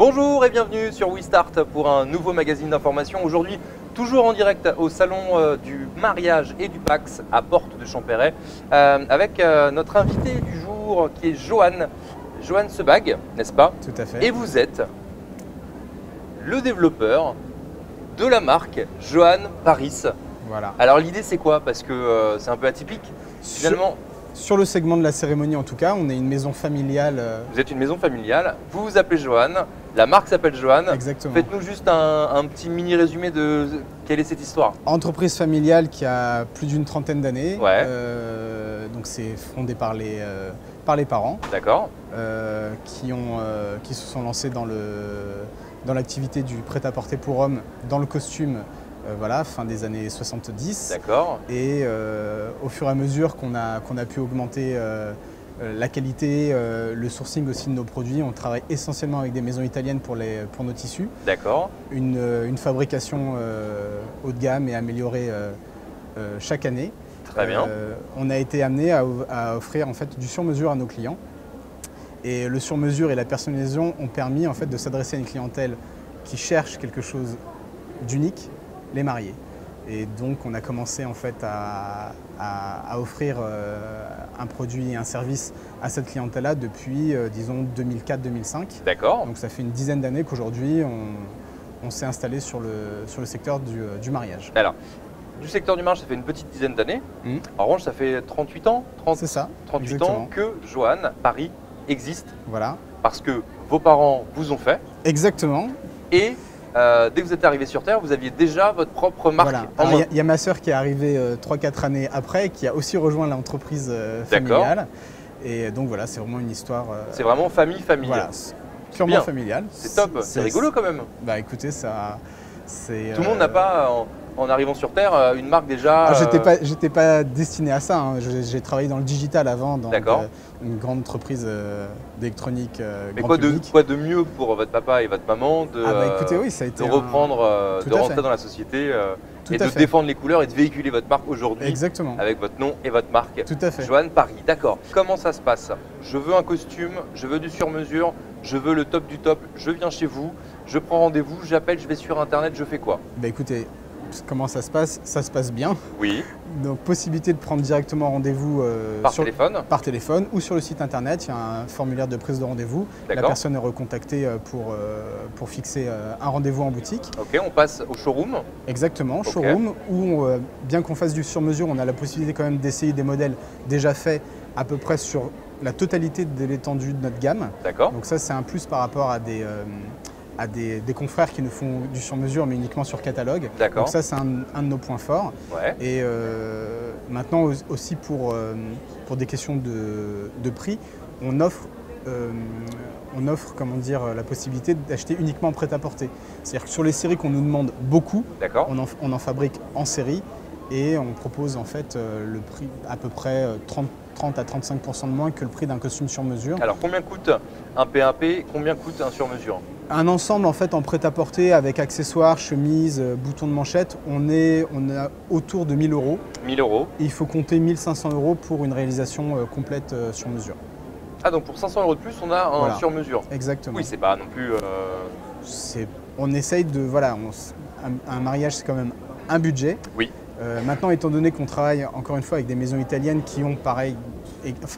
Bonjour et bienvenue sur WeStart pour un nouveau magazine d'information. Aujourd'hui, toujours en direct au salon du mariage et du Pax à Porte de Champéret avec notre invité du jour qui est Johan Sebag, n'est-ce pas? Tout à fait. Et vous êtes le développeur de la marque Johan Paris. Voilà. Alors l'idée c'est quoi? Parce que c'est un peu atypique finalement. Sur le segment de la cérémonie en tout cas, on est une maison familiale. Vous êtes une maison familiale, vous vous appelez Johan, la marque s'appelle Johan. Exactement. Faites-nous juste un petit mini résumé de quelle est cette histoire. Entreprise familiale qui a plus d'une trentaine d'années. Ouais. Donc c'est fondé par les parents. D'accord. Qui se sont lancés dans l'activité du prêt-à-porter pour hommes, dans le costume. Voilà, fin des années 70. D'accord. Et au fur et à mesure qu'on a pu augmenter la qualité, le sourcing aussi de nos produits, on travaille essentiellement avec des maisons italiennes pour nos tissus. D'accord. Une fabrication haut de gamme et améliorée chaque année. Très bien. On a été amené à offrir en fait du sur-mesure à nos clients. Et le sur-mesure et la personnalisation ont permis en fait de s'adresser à une clientèle qui cherche quelque chose d'unique, les mariés. Et donc on a commencé en fait à offrir un produit et un service à cette clientèle-là depuis disons 2004-2005. D'accord. Donc ça fait une dizaine d'années qu'aujourd'hui on s'est installé sur le secteur du mariage. Alors, du secteur du mariage, ça fait une petite dizaine d'années. En revanche, ça fait 38 ans, c'est ça, 38 exactement. ans que Johan Paris existe. Voilà. Parce que vos parents vous ont fait. Exactement. Et dès que vous êtes arrivé sur Terre, vous aviez déjà votre propre marque. Voilà. Il y a ma sœur qui est arrivée 3-4 années après, qui a aussi rejoint l'entreprise familiale. Et donc voilà, c'est vraiment une histoire. C'est vraiment famille. Voilà, purement familiale. C'est top, c'est rigolo quand même. Bah écoutez, ça. Tout le monde n'a pas, en arrivant sur Terre, une marque déjà. Ah, j'étais pas destiné à ça. Hein. J'ai travaillé dans le digital avant, dans une grande entreprise d'électronique. Mais quoi de mieux pour votre papa et votre maman écoutez, oui, ça a été de rentrer dans la société et de défendre les couleurs et de véhiculer votre marque aujourd'hui. Exactement. Avec votre nom et votre marque. Tout à fait. Johan Paris, d'accord. Comment ça se passe? Je veux un costume, je veux du sur-mesure, je veux le top du top, je viens chez vous, je prends rendez-vous, j'appelle, je vais sur internet, je fais quoi? Bah écoutez, comment ça se passe? Ça se passe bien. Oui. Donc possibilité de prendre directement rendez-vous par téléphone ou sur le site internet. Il y a un formulaire de prise de rendez-vous. La personne est recontactée pour fixer un rendez-vous en boutique. Ok, on passe au showroom. Exactement, showroom où bien qu'on fasse du sur-mesure, on a la possibilité quand même d'essayer des modèles déjà faits à peu près sur la totalité de l'étendue de notre gamme. D'accord. Donc ça c'est un plus par rapport à des confrères qui ne font du sur-mesure mais uniquement sur catalogue. Donc ça c'est un de nos points forts. Ouais. Et maintenant aussi pour des questions de prix, on offre comment dire, la possibilité d'acheter uniquement en prêt-à-porter. C'est-à-dire que sur les séries qu'on nous demande beaucoup, on en fabrique en série et on propose en fait le prix à peu près 30 à 35% de moins que le prix d'un costume sur mesure. Alors combien coûte un P1P, combien coûte un sur mesure? Un ensemble en fait en prêt-à-porter avec accessoires, chemises, boutons de manchette, on est autour de 1000 €. 1000 €. Et il faut compter 1500 € pour une réalisation complète sur mesure. Ah donc pour 500 € de plus, on a un sur mesure. Exactement. Oui, c'est pas non plus. On essaye de un mariage c'est quand même un budget. Oui. Maintenant, étant donné qu'on travaille encore une fois avec des maisons italiennes qui ont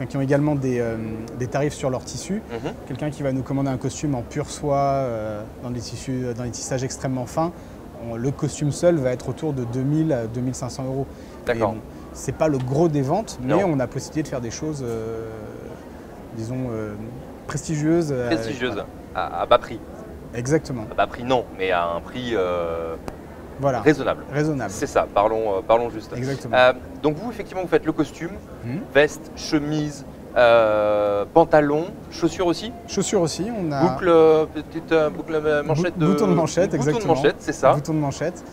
qui ont également des tarifs sur leurs tissus, quelqu'un qui va nous commander un costume en pure soie dans des tissages extrêmement fins, le costume seul va être autour de 2000 à 2500 €. D'accord. Bon, c'est pas le gros des ventes, mais on a possibilité de faire des choses, disons, prestigieuses. Prestigieuses, à bas prix. Exactement. À bas prix non, mais à un prix raisonnable. Raisonnable. C'est ça, parlons juste. Exactement. Donc vous, effectivement, vous faites le costume, veste, chemise, pantalon, chaussures aussi? Chaussures aussi, on a… Petite boucle manchette de… Bouton de manchette, exactement. Bouton de manchette, c'est ça. Bouton de manchette.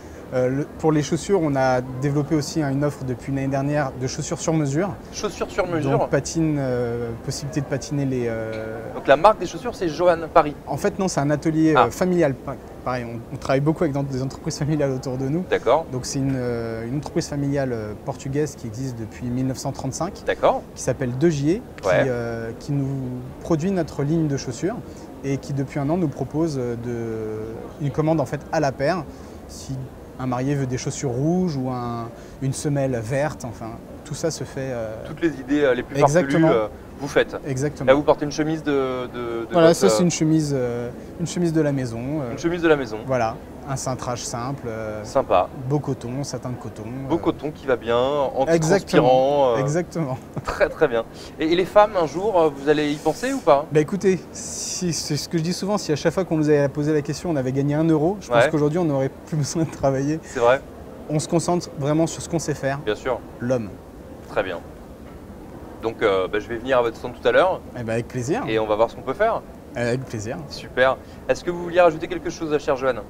Pour les chaussures, on a développé aussi une offre depuis l'année dernière de chaussures sur mesure. Chaussures sur mesure. Donc possibilité de patiner les… Donc la marque des chaussures, c'est Johan Paris. En fait non, c'est un atelier familial. Pareil, on travaille beaucoup avec des entreprises familiales autour de nous. D'accord. Donc c'est une entreprise familiale portugaise qui existe depuis 1935. D'accord. Qui s'appelle 2JE, qui nous produit notre ligne de chaussures. et qui depuis un an nous propose une commande en fait à la paire. Si un marié veut des chaussures rouges ou une semelle verte, enfin tout ça se fait. Toutes les idées les plus farfelues, vous faites. Exactement. Là, vous portez une chemise de voilà, votre, ça c'est une chemise de la maison. une chemise de la maison. Voilà, un cintrage simple. Sympa. Beau coton, satin de coton. Beau coton qui va bien, Exactement. anti-transpirant. Exactement. Très très bien. Et les femmes, un jour, vous allez y penser ou pas? Bah écoutez, c'est ce que je dis souvent, si à chaque fois qu'on nous avait posé la question, on avait gagné 1 euro, je pense qu'aujourd'hui on n'aurait plus besoin de travailler. C'est vrai. On se concentre vraiment sur ce qu'on sait faire, Bien sûr. l'homme. Très bien. Donc je vais venir à votre stand tout à l'heure Eh ben avec plaisir. et on va voir ce qu'on peut faire. Avec plaisir. Super. Est-ce que vous vouliez rajouter quelque chose, chère Joanne?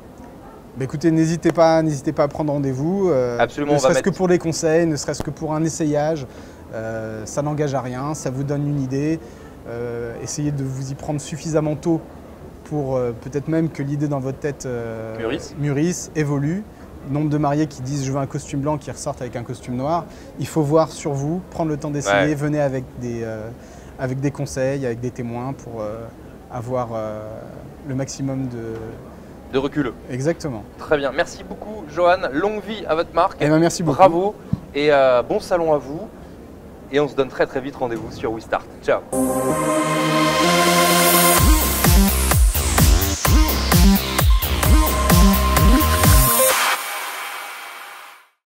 Bah écoutez, n'hésitez pas à prendre rendez-vous. Absolument, ne on va serait-ce mettre... que pour les conseils, ne serait-ce que pour un essayage. Ça n'engage à rien, ça vous donne une idée. Essayez de vous y prendre suffisamment tôt pour peut-être même que l'idée dans votre tête mûrisse, évolue. Nombre de mariés qui disent je veux un costume blanc qui ressortent avec un costume noir. Il faut voir sur vous, prendre le temps d'essayer, venez avec des conseils, avec des témoins pour avoir le maximum de recul. Exactement. Très bien. Merci beaucoup, Joanne. Longue vie à votre marque. Eh ben, merci beaucoup. Bravo et bon salon à vous. Et on se donne très très vite rendez-vous sur WeStart. Ciao.